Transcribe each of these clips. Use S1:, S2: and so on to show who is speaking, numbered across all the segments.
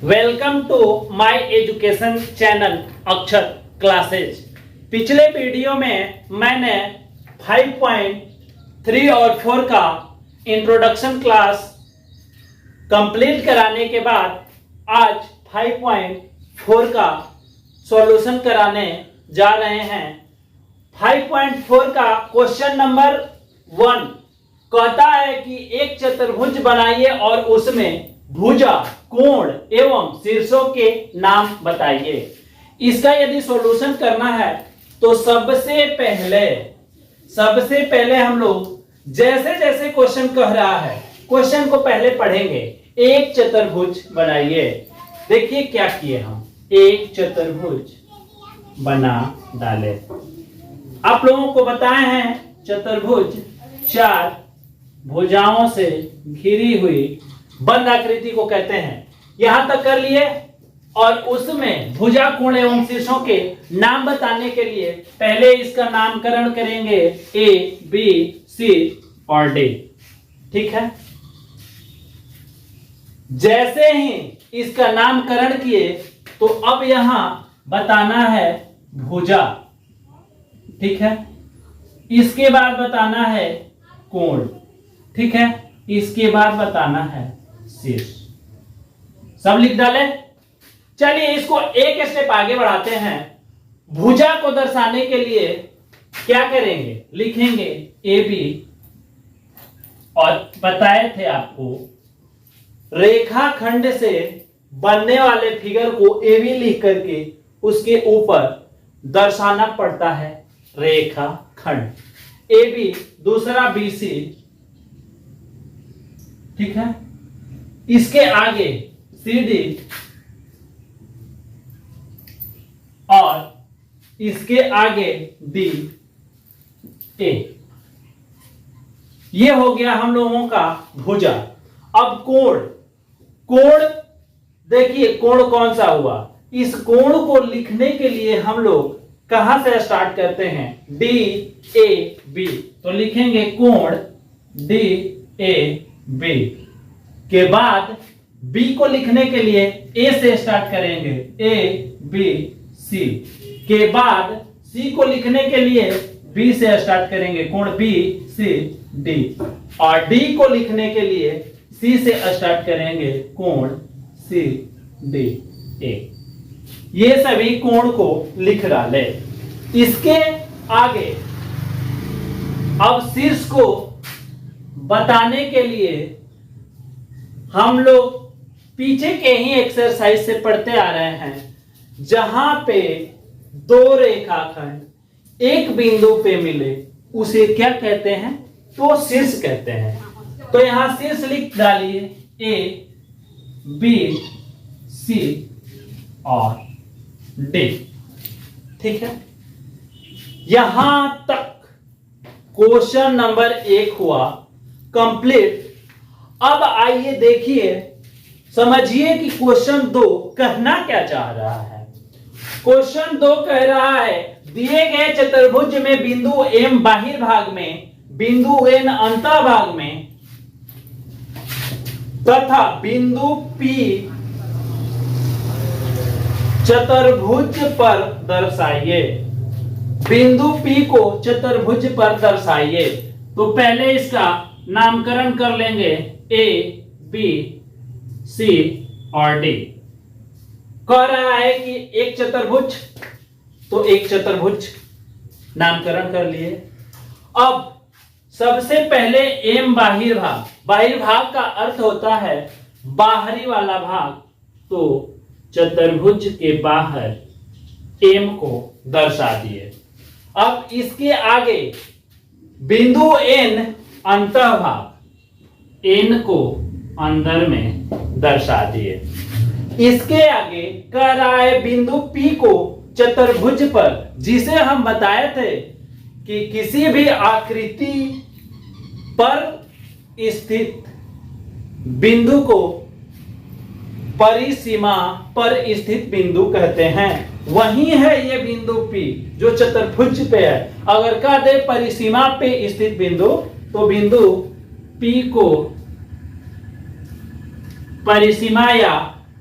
S1: Welcome to my education channel Akshar classes. पिछले वीडियो में मैंने 5.3 और 4 का इंट्रोडक्शन क्लास कंप्लीट कराने के बाद आज 5.4 का सॉल्यूशन कराने जा रहे हैं। 5.4 का क्वेश्चन नंबर 1 कहता है कि एक चतुर्भुज बनाइए और उसमें भुजा, कोण एवं शीर्षों के नाम बताइए। इसका यदि सॉल्यूशन करना है तो सबसे पहले हम लोग जैसे जैसे क्वेश्चन कह रहा है क्वेश्चन को पहले पढ़ेंगे। एक चतुर्भुज बनाइए। देखिए क्या किए हम, एक चतुर्भुज बना डाले। आप लोगों को बताए हैं चतुर्भुज 4 भुजाओं से घिरी हुई बंद आकृति को कहते हैं। यहां तक कर लिए और उसमें भुजा, कोण एवं शीर्षों के नाम बताने के लिए पहले इसका नामकरण करेंगे ए, बी, सी और डी। ठीक है। जैसे ही इसका नामकरण किए तो अब यहां बताना है भुजा। ठीक है। इसके बाद बताना है कोण। ठीक है। इसके बाद बताना है शीर्ष। सब लिख डाले। चलिए इसको एक स्टेप आगे बढ़ाते हैं। भुजा को दर्शाने के लिए क्या करेंगे, लिखेंगे ए बी, और बताए थे आपको रेखाखंड से बनने वाले फिगर को ए बी लिख करके उसके ऊपर दर्शाना पड़ता है रेखाखंड। ए बी, दूसरा बी सी। ठीक है। इसके आगे सी डी और इसके आगे डी ए। ये हो गया हम लोगों का भुजा। अब कोण देखिए कोण कौन सा हुआ। इस कोण को लिखने के लिए हम लोग कहां से स्टार्ट करते हैं, डी ए बी। तो लिखेंगे कोण डी ए बी के बाद बी को लिखने के लिए ए से स्टार्ट करेंगे, ए बी सी के बाद सी को लिखने के लिए बी से स्टार्ट करेंगे, कोण बी सी डी, और डी को लिखने के लिए सी से स्टार्ट करेंगे, कोण सी डी ए। ये सभी कोण को लिख डाले। इसके आगे अब शीर्ष को बताने के लिए हम लोग पीछे के ही एक्सरसाइज से पढ़ते आ रहे हैं, जहां पे दो रेखाखंड एक बिंदु पे मिले उसे क्या कहते हैं, तो शीर्ष कहते हैं। तो यहां शीर्ष लिख डालिए ए बी सी और डी। ठीक है। यहां तक क्वेश्चन नंबर 1 हुआ कंप्लीट। अब आइए देखिए, समझिए कि क्वेश्चन 2 कहना क्या चाह रहा है। क्वेश्चन 2 कह रहा है दिए गए चतुर्भुज में बिंदु एम बाहिर भाग में, बिंदु एन अंतः भाग में तथा बिंदु पी चतुर्भुज पर दर्शाइए। बिंदु पी को चतुर्भुज पर दर्शाइए। तो पहले इसका नामकरण कर लेंगे ए बी सी और डी। कह रहा है कि एक चतुर्भुज, तो एक चतुर्भुज नामकरण कर लिए। अब सबसे पहले एम बाहिर भाग, बाहिर भाग का अर्थ होता है बाहरी वाला भाग। तो चतुर्भुज के बाहर एम को दर्शा दिए। अब इसके आगे बिंदु एन अंतः भाग, एन को अंदर में दर्शा दिए। इसके आगे कह रहा है बिंदु पी को चतुर्भुज पर, जिसे हम बताए थे कि किसी भी आकृति पर स्थित बिंदु को परिसीमा पर स्थित बिंदु कहते हैं। वही है ये बिंदु पी जो चतुर्भुज पे है। अगर कह दे परिसीमा पे स्थित बिंदु, तो बिंदु पी को परिसीमा या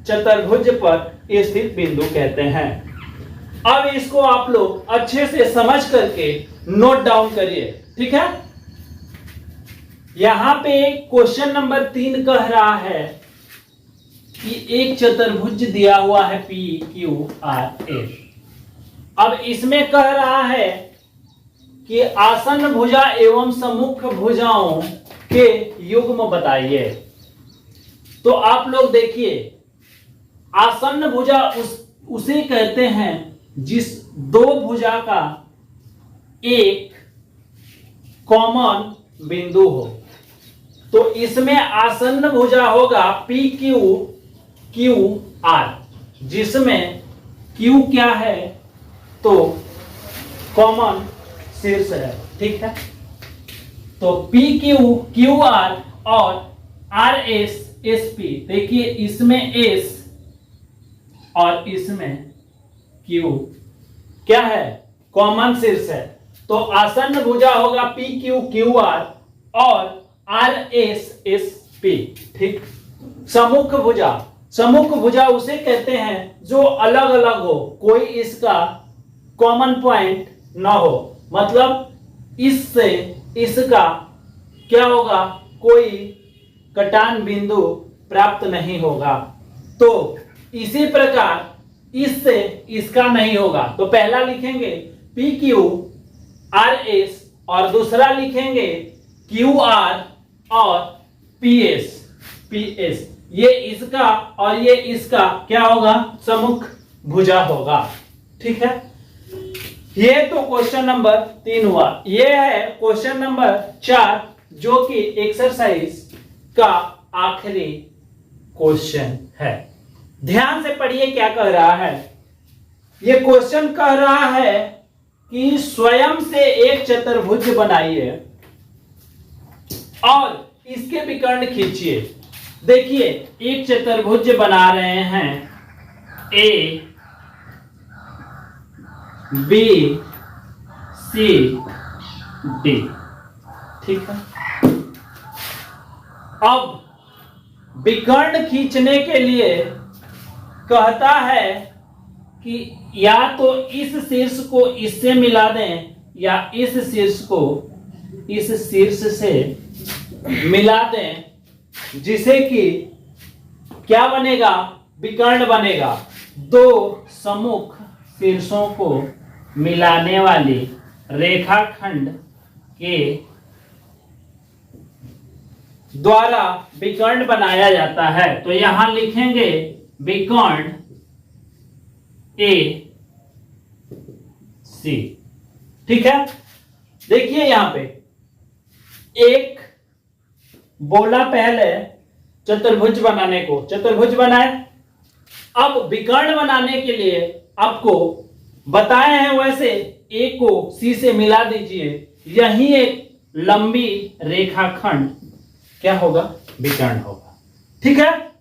S1: चतुर्भुज पर स्थित बिंदु कहते हैं। अब इसको आप लोग अच्छे से समझ करके नोट डाउन करिए, ठीक है। यहां पे क्वेश्चन नंबर 3 कह रहा है कि एक चतुर्भुज दिया हुआ है पी क्यू आर एस। अब इसमें कह रहा है कि आसन्न भुजा एवं सम्मुख भुजाओं के युग्म बताइए। तो आप लोग देखिए, आसन्न भुजा उसे कहते हैं जिस दो भुजा का एक कॉमन बिंदु हो। तो इसमें आसन्न भुजा होगा पी क्यू क्यू आर, जिसमें क्यू क्या है तो कॉमन शीर्ष है, ठीक है। तो पी क्यू क्यू आर और आर एस एस पी, देखिए इसमें एस और इसमें क्यू क्या है, कॉमन शीर्ष है। तो आसन्न भुजा होगा पी क्यू क्यू आर और आर एस एस पी, ठीक। सम्मुख भुजा, सम्मुख भुजा उसे कहते हैं जो अलग अलग हो, कोई इसका कॉमन पॉइंट ना हो, मतलब इससे इसका क्या होगा, कोई कटान बिंदु प्राप्त नहीं होगा। तो इसी प्रकार इससे इसका नहीं होगा। तो पहला लिखेंगे पी क्यू आर एस और दूसरा लिखेंगे क्यू आर और पी एस पी एस। ये इसका और ये इसका क्या होगा, सम्मुख भुजा होगा, ठीक है। ये तो क्वेश्चन नंबर 3 हुआ। ये है क्वेश्चन नंबर 4 जो कि एक्सरसाइज का आखिरी क्वेश्चन है। ध्यान से पढ़िए क्या कह रहा है। ये क्वेश्चन कह रहा है कि स्वयं से एक चतुर्भुज बनाइए और इसके विकर्ण खींचिए। देखिए एक चतुर्भुज बना रहे हैं, ए बी सी डी, ठीक है। अब विकर्ण खींचने के लिए कहता है कि या तो इस शीर्ष को इससे मिला दें या इस शीर्ष को इस शीर्ष से मिला दें, जिसे कि क्या बनेगा, विकर्ण बनेगा। दो सम्मुख शीर्षों को मिलाने वाली रेखाखंड के द्वारा विकर्ण बनाया जाता है। तो यहां लिखेंगे विकर्ण ए सी, ठीक है। देखिए यहां पे एक बोला पहले चतुर्भुज बनाने को, चतुर्भुज बनाए। अब विकर्ण बनाने के लिए आपको बताए हैं वैसे ए को सी से मिला दीजिए, यही एक लंबी रेखाखंड क्या होगा, विकर्ण होगा, ठीक है।